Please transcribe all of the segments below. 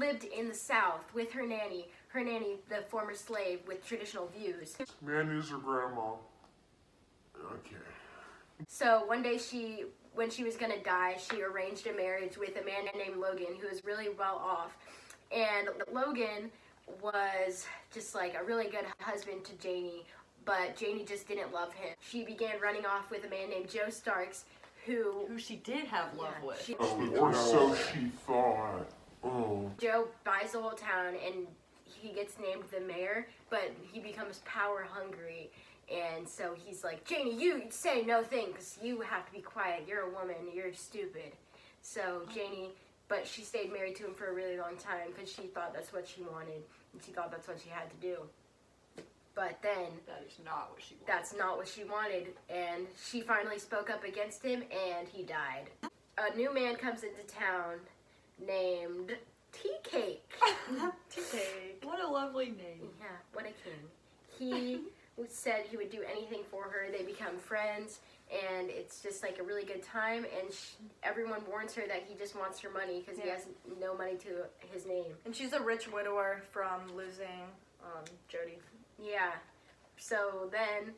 lived in the South with her nanny, the former slave with traditional views. Nanny's her grandma. Okay. So one day when she was gonna die, she arranged a marriage with a man named Logan who was really well off. And Logan was just like a really good husband to Janie, but Janie just didn't love him. She began running off with a man named Joe Starks, who she did have love with. Or so she thought. Oh. Joe buys the whole town and he gets named the mayor, but he becomes power hungry. And so he's like, Janie, you say no things. You have to be quiet. You're a woman. You're stupid. So Janie, but she stayed married to him for a really long time because she thought that's what she wanted. And she thought that's what she had to do. But then that is not what she wanted. That's not what she wanted. And she finally spoke up against him and he died. A new man comes into town named Tea Cake. Tea Cake. What a lovely name. Yeah, what a king. He said he would do anything for her. They become friends, and it's just like a really good time. And everyone warns her that he just wants her money because he has no money to his name. And she's a rich widower from losing Jody. Yeah. So then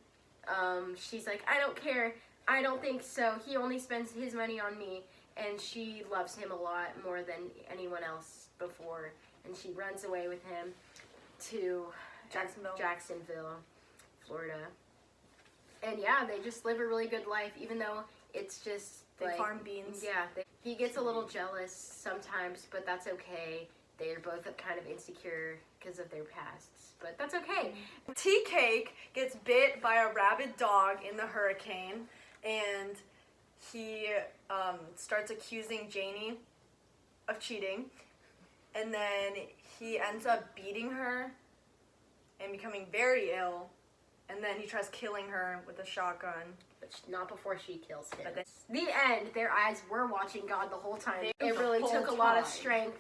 she's like, I don't care. I don't think so. He only spends his money on me. And she loves him a lot more than anyone else before. And she runs away with him to Jacksonville, Florida. And yeah, they just live a really good life, even though it's just they farm beans. Yeah, he gets a little jealous sometimes, but that's okay. They're both kind of insecure because of their pasts, but that's okay. Tea Cake gets bit by a rabid dog in the hurricane, and he starts accusing Janie of cheating, and then he ends up beating her and becoming very ill, and then he tries killing her with a shotgun. But not before she kills him. But the end, their eyes were watching God the whole time. It really took a lot of strength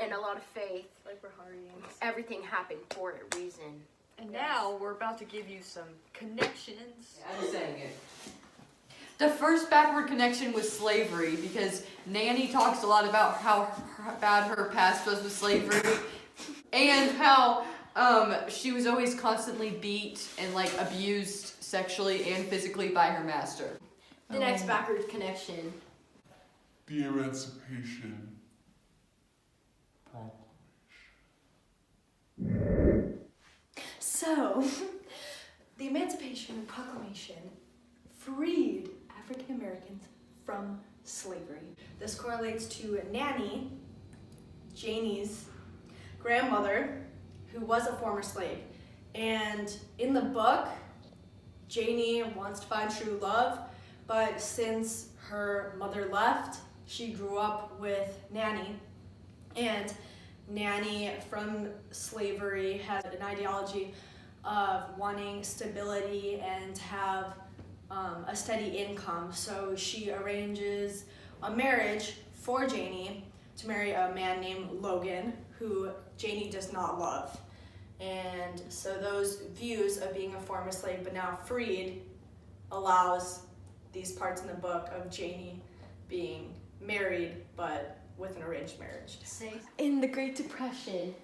and a lot of faith. Like we're Hardians. Everything happened for a reason. And now we're about to give you some connections. Yeah, I'm saying it. The first backward connection was slavery, because Nanny talks a lot about how bad her past was with slavery, and how she was always constantly beat and like abused sexually and physically by her master. The next backward connection. The Emancipation Proclamation. So, the Emancipation Proclamation freed African Americans from slavery. This correlates to Nanny, Janie's grandmother, who was a former slave. And in the book, Janie wants to find true love, but since her mother left, she grew up with Nanny. And Nanny, from slavery, has an ideology of wanting stability and to have a steady income. So she arranges a marriage for Janie to marry a man named Logan, who Janie does not love. And so those views of being a former slave but now freed allows these parts in the book of Janie being married but with an arranged marriage. In the Great Depression,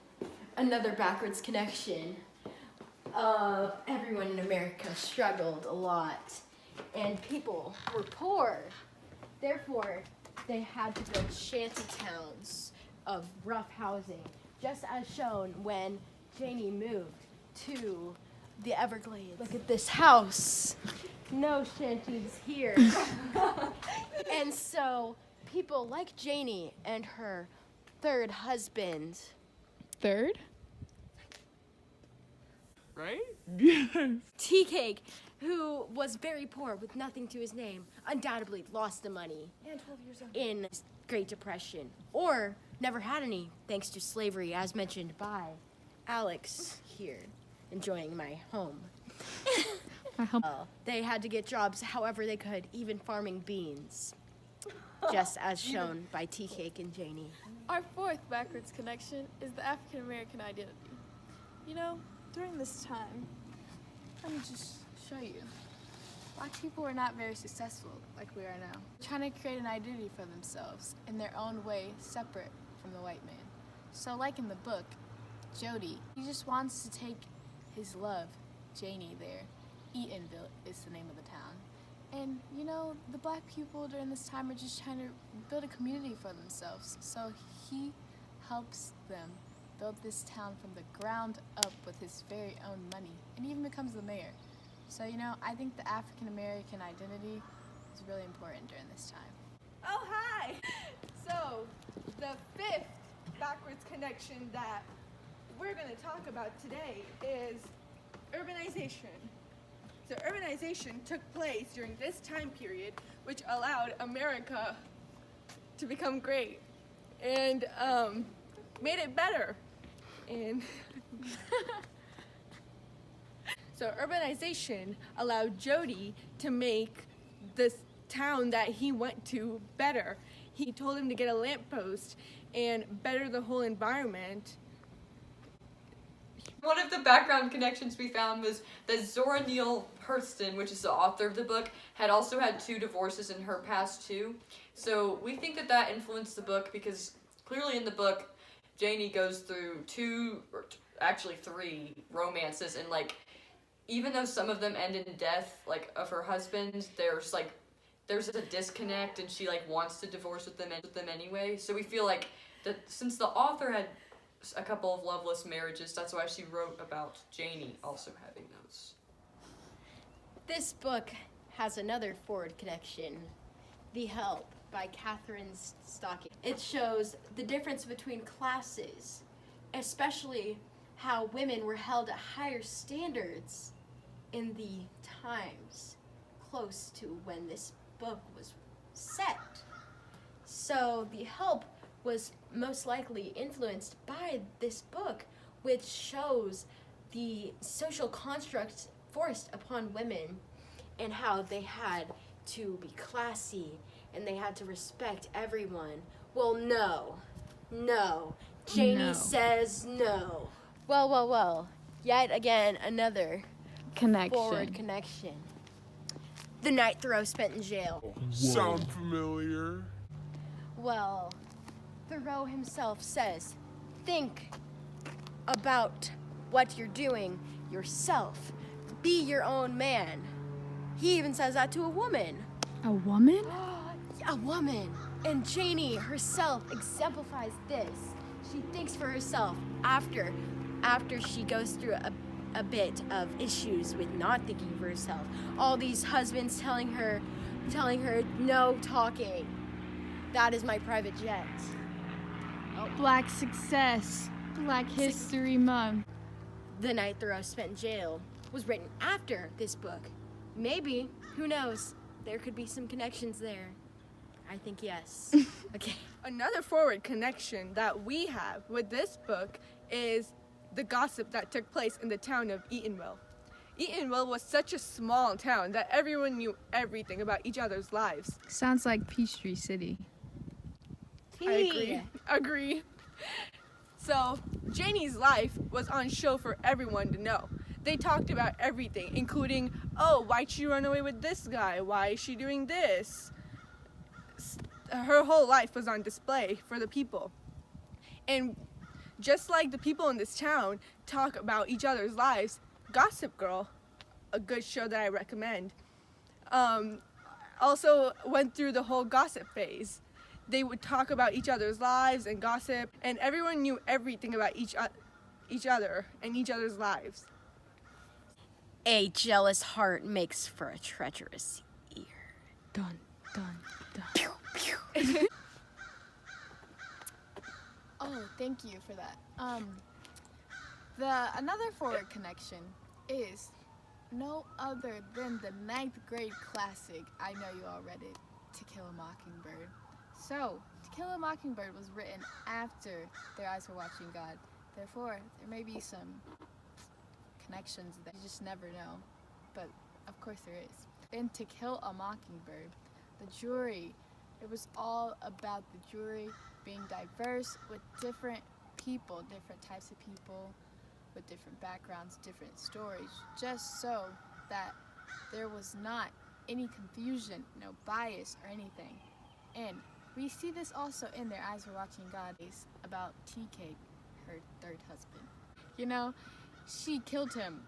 another backwards connection, everyone in America struggled a lot and people were poor. Therefore, they had to build shanty towns of rough housing, just as shown when Janie moved to the Everglades. Look at this house. No shanties here. And so people like Janie and her third husband. Third? Right? Yes. Tea Cake, who was very poor with nothing to his name, undoubtedly lost the money And 12 years old. in Great Depression, or never had any thanks to slavery, as mentioned by Alex here, enjoying my home. They had to get jobs however they could, even farming beans, just as shown by Tea Cake and Janie. Our fourth backwards connection is the African American identity. You know, during this time, let me just show you. Black people were not very successful like we are now, trying to create an identity for themselves in their own way, separate from the white man. So like in the book, Jody, he just wants to take his love, Janie there. Eatonville is the name of the town. And you know, the black people during this time are just trying to build a community for themselves. So he helps them build this town from the ground up with his very own money, and even becomes the mayor. So you know, I think the African American identity is really important during this time. Oh, hi! So, the fifth backwards connection that we're going to talk about today is urbanization. So, urbanization took place during this time period, which allowed America to become great and made it better. And so, urbanization allowed Jody to make this town that he went to better. He told him to get a lamppost and better the whole environment. One of the background connections we found was that Zora Neale Hurston, which is the author of the book, had also had 2 divorces in her past too. So we think that that influenced the book because clearly in the book, Janie goes through 2, or actually 3 romances, and like, even though some of them end in death, like of her husband, there's a disconnect, and she like wants to divorce with them anyway. So we feel like that since the author had a couple of loveless marriages, that's why she wrote about Janie also having those. This book has another forward connection, The Help by Catherine Stocking. It shows the difference between classes, especially how women were held at higher standards in the times close to when this book was set. So The Help was most likely influenced by this book, which shows the social constructs forced upon women and how they had to be classy and they had to respect everyone. Well, no. Janie says no. Well. Yet again, another forward connection. The night Thoreau spent in jail. Sound familiar? Well, Thoreau himself says, think about what you're doing yourself. Be your own man. He even says that to a woman. A woman? A woman. And Janie herself exemplifies this. She thinks for herself after she goes through a bit of issues with not thinking for herself. All these husbands telling her no talking. That is my private jet. Black success. Black History Month. The Night Thoreau Spent in Jail was written after this book. Maybe, who knows? There could be some connections there. I think yes. Okay. Another forward connection that we have with this book is the gossip that took place in the town of Eatonville. Eatonville was such a small town that everyone knew everything about each other's lives. Sounds like Peachtree City. I agree. So, Janie's life was on show for everyone to know. They talked about everything, including, oh, why'd she run away with this guy? Why is she doing this? Her whole life was on display for the people. And just like the people in this town talk about each other's lives, Gossip Girl, a good show that I recommend, also went through the whole gossip phase. They would talk about each other's lives and gossip, and everyone knew everything about each other and each other's lives. A jealous heart makes for a treacherous ear. Dun, dun, dun. Pew, pew. Oh, thank you for that. Another forward connection is no other than the 9th grade classic. I know you all read it, To Kill a Mockingbird. So, To Kill a Mockingbird was written after Their Eyes Were Watching God. Therefore, there may be some connections that you just never know, but of course there is. In To Kill a Mockingbird, the jury, it was all about the jury being diverse with different people, different types of people with different backgrounds, different stories, just so that there was not any confusion, no bias or anything. And We see this also in Their Eyes Were Watching God about TK, her third husband. You know, she killed him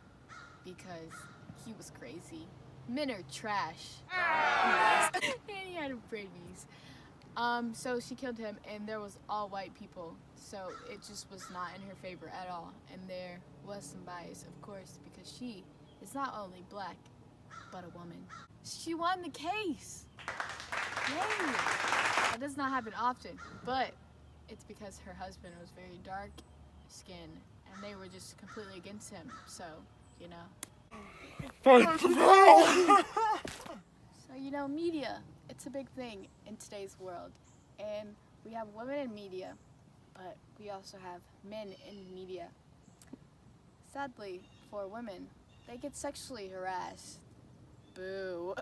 because he was crazy. Men are trash. And he had babies. So she killed him, and there was all white people. So it just was not in her favor at all. And there was some bias, of course, because she is not only black, but a woman. She won the case. Yay! That does not happen often, but it's because her husband was very dark skinned, and they were just completely against him. So, you know. So, you know, media, it's a big thing in today's world. And we have women in media, but we also have men in media. Sadly, for women, they get sexually harassed. Boo.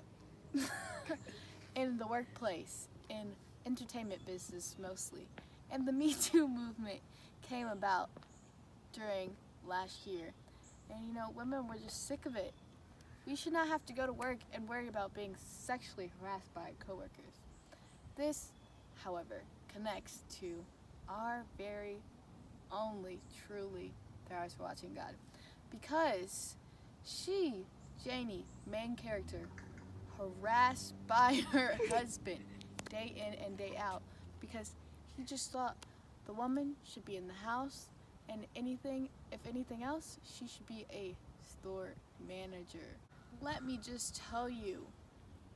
In the workplace, in entertainment business mostly. And the Me Too movement came about during last year. And you know, women were just sick of it. We should not have to go to work and worry about being sexually harassed by coworkers. This, however, connects to our very only truly Their Eyes Were Watching God. Because she, Janie, main character, harassed by her husband day in and day out because he just thought the woman should be in the house and if anything else, she should be a store manager. Let me just tell you,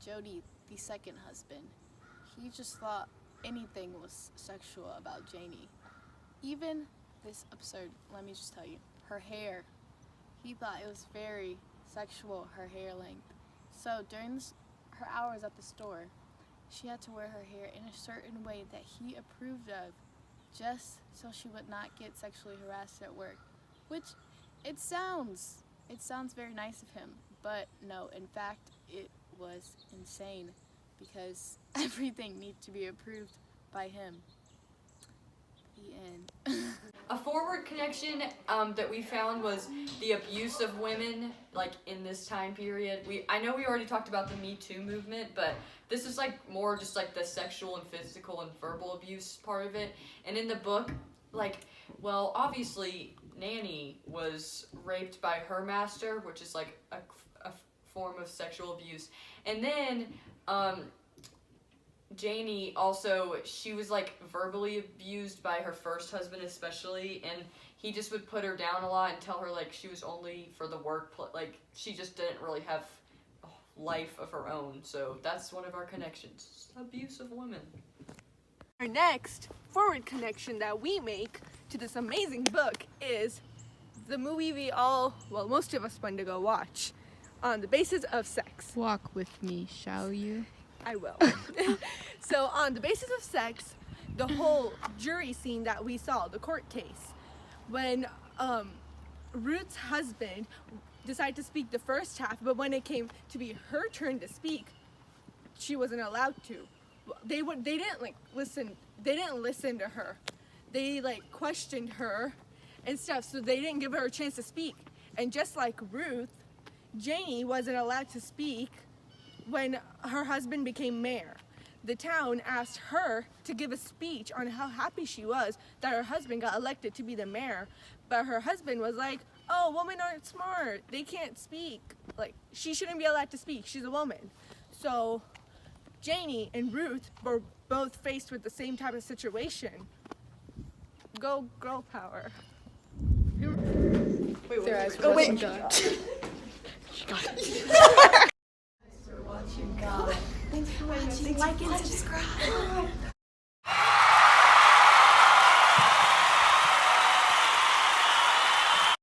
Jody, the second husband, he just thought anything was sexual about Janie. Even this absurd, let me just tell you, her hair, he thought it was very sexual, her hair length. So during her hours at the store, she had to wear her hair in a certain way that he approved of, just so she would not get sexually harassed at work. Which, it sounds very nice of him, but no, in fact, it was insane because everything needed to be approved by him. The end. A forward connection that we found was the abuse of women, like in this time period. I know we already talked about the Me Too movement, but this is like more just like the sexual and physical and verbal abuse part of it. And in the book, like, well, obviously Nanny was raped by her master, which is like a form of sexual abuse. And then Janie also, she was like verbally abused by her first husband especially, and he just would put her down a lot and tell her like she was only for the workplace, like she just didn't really have a life of her own. So that's one of our connections, abuse of women. Our next forward connection that we make to this amazing book is the movie most of us went to go watch, On the Basis of Sex. Walk with me, shall you? I will. So on the basis of sex, the whole jury scene that we saw, the court case, when Ruth's husband decided to speak the first half, but when it came to be her turn to speak, she wasn't allowed to. They didn't listen to her. They like questioned her and stuff, so they didn't give her a chance to speak. And just like Ruth, Janie wasn't allowed to speak when her husband became mayor. The town asked her to give a speech on how happy she was that her husband got elected to be the mayor, but her husband was like, oh, women aren't smart, they can't speak, like she shouldn't be allowed to speak, she's a woman. So Janie and Ruth were both faced with the same type of situation. Go girl power. Wait, Their Eyes oh Were wait, Watching God. Watching God. Thanks for watching. Like and subscribe.